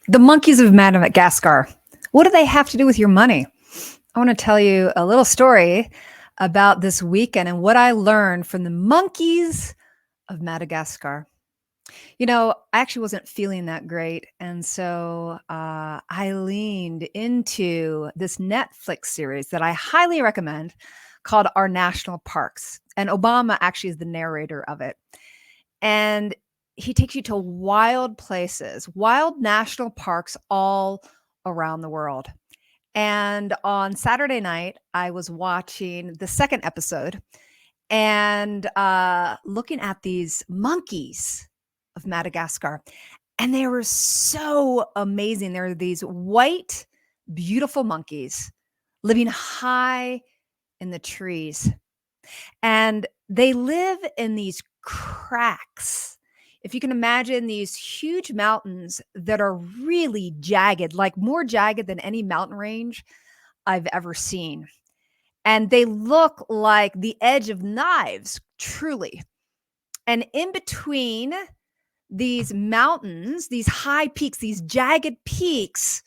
The monkeys of Madagascar. What do they have to do with your money? I want to tell you a little story about this weekend and what I learned from the monkeys of Madagascar. I actually wasn't feeling that great. And so I leaned into this Netflix series that I highly recommend called Our National Parks. And Obama actually is the narrator of it. And he takes you to wild places, wild national parks all around the world. And on Saturday night, I was watching the second episode and looking at these monkeys of Madagascar. And they were so amazing. There are these white, beautiful monkeys living high in the trees. And they live in these cracks. If you can imagine these huge mountains that are really jagged, like more jagged than any mountain range I've ever seen. And they look like the edge of knives, truly. And in between these mountains, these high peaks, these jagged peaks,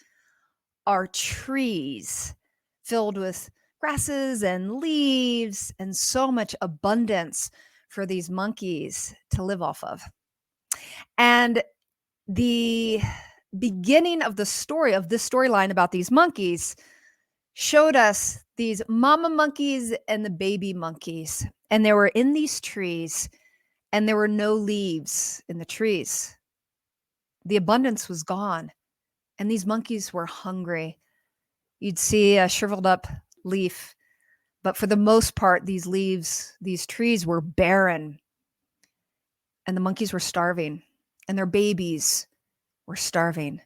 are trees filled with grasses and leaves and so much abundance for these monkeys to live off of. And the beginning of the story of this storyline about these monkeys showed us these mama monkeys and the baby monkeys. And they were in these trees and there were no leaves in the trees. The abundance was gone and these monkeys were hungry. You'd see a shriveled up leaf, but for the most part, these leaves, these trees were barren and the monkeys were starving and their babies were starving.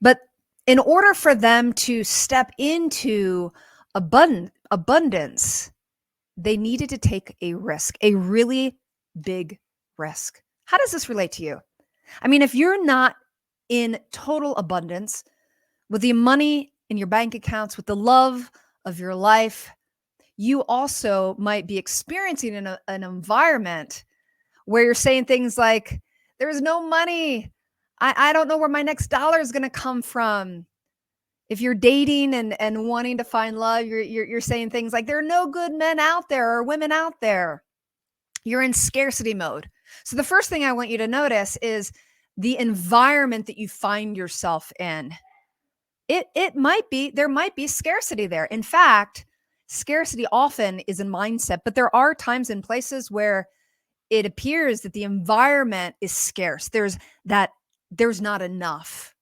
But in order for them to step into abundance, they needed to take a risk, a really big risk. How does this relate to you? I mean, if you're not in total abundance with the money in your bank accounts, with the love of your life, you also might be experiencing an environment where you're saying things like, there's no money. I don't know where my next dollar is going to come from. If you're dating and wanting to find love, you're saying things like, there are no good men out there or women out there. You're in scarcity mode. So the first thing I want you to notice is the environment that you find yourself in. There might be scarcity there. In fact, scarcity often is a mindset, but there are times and places where it appears that the environment is scarce. There's not enough.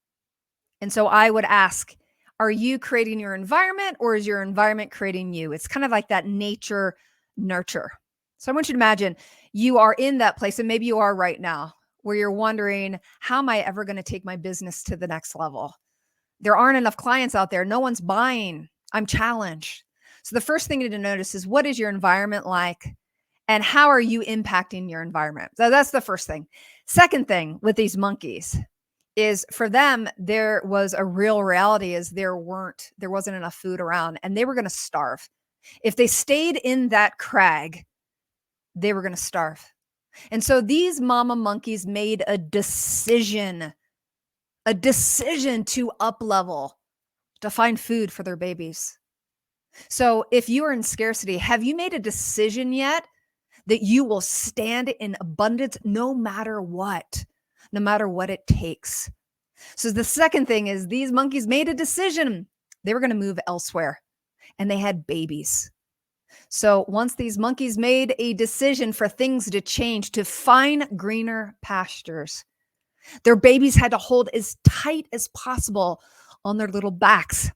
And so I would ask, are you creating your environment or is your environment creating you? It's kind of like that nature nurture. So I want you to imagine you are in that place, and maybe you are right now, where you're wondering, how am I ever going to take my business to the next level? There aren't enough clients out there. No one's buying. I'm challenged. So the first thing you need to notice is, what is your environment like? And how are you impacting your environment? So that's the first thing. Second thing with these monkeys is, for them, there was a real reality is there wasn't enough food around and they were going to starve. If they stayed in that crag, they were going to starve. And so these mama monkeys made a decision to up level, to find food for their babies. So if you are in scarcity, have you made a decision yet that you will stand in abundance no matter what it takes? So the second thing is, these monkeys made a decision. They were going to move elsewhere and they had babies. So once these monkeys made a decision for things to change, to find greener pastures, their babies had to hold as tight as possible on their little backs.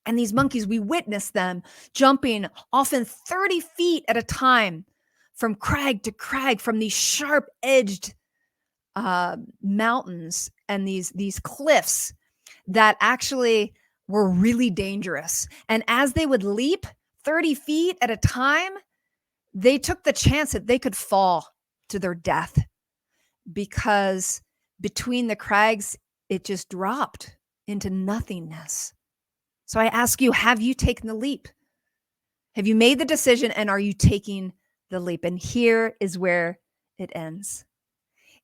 And these monkeys, we witnessed them jumping often 30 feet at a time from crag to crag, from these sharp-edged mountains and these cliffs that actually were really dangerous. And as they would leap 30 feet at a time, they took the chance that they could fall to their death, because between the crags, it just dropped into nothingness. So I ask you, have you taken the leap? Have you made the decision, and are you taking the leap? And here is where it ends.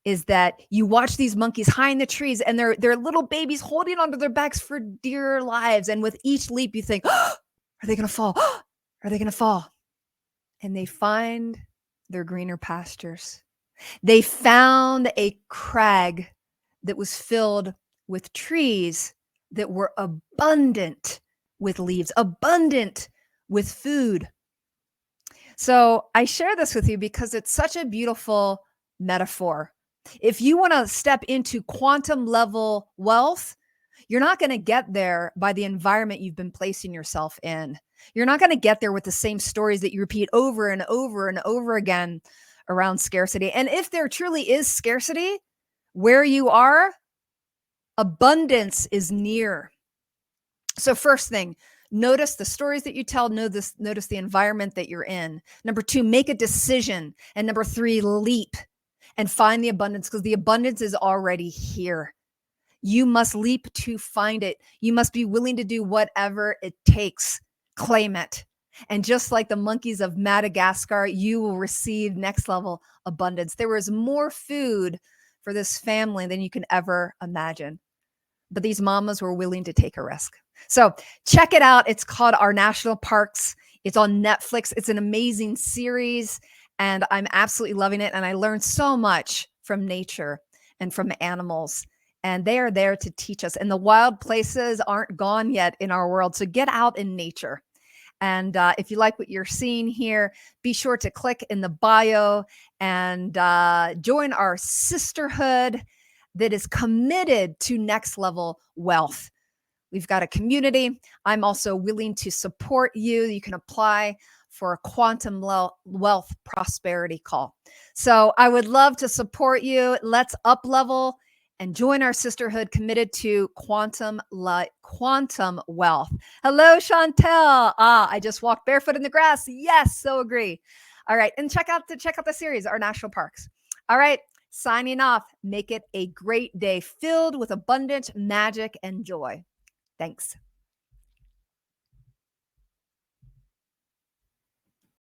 is that you watch these monkeys high in the trees and they're little babies holding onto their backs for dear lives. And with each leap, you think, oh, are they going to fall? Are they going to fall? And they find their greener pastures. They found a crag that was filled with trees that were abundant with leaves, abundant with food. So I share this with you because it's such a beautiful metaphor. If you want to step into quantum level wealth, you're not going to get there by the environment you've been placing yourself in. You're not going to get there with the same stories that you repeat over and over and over again around scarcity. And if there truly is scarcity where you are, abundance is near. So first thing, notice the stories that you tell, notice the environment that you're in. Number 2, make a decision. And number 3, leap and find the abundance, because the abundance is already here. You must leap to find it. You must be willing to do whatever it takes. Claim it. And just like the monkeys of Madagascar, you will receive next level abundance. There was more food for this family than you can ever imagine. But these mamas were willing to take a risk. So check it out. It's called Our National Parks. It's on Netflix. It's an amazing series, and I'm absolutely loving it. And I learned so much from nature and from animals, and they are there to teach us. And the wild places aren't gone yet in our world. So get out in nature. And if you like what you're seeing here, be sure to click in the bio and join our sisterhood that is committed to next level wealth. We've got a community. I'm also willing to support you. You can apply for a quantum wealth prosperity call. So I would love to support you. Let's up level and join our sisterhood committed to quantum wealth. Hello, Chantel. I just walked barefoot in the grass. Yes, so agree. All right, and check out the series, Our National Parks. All right, signing off. Make it a great day filled with abundant magic and joy. Thanks.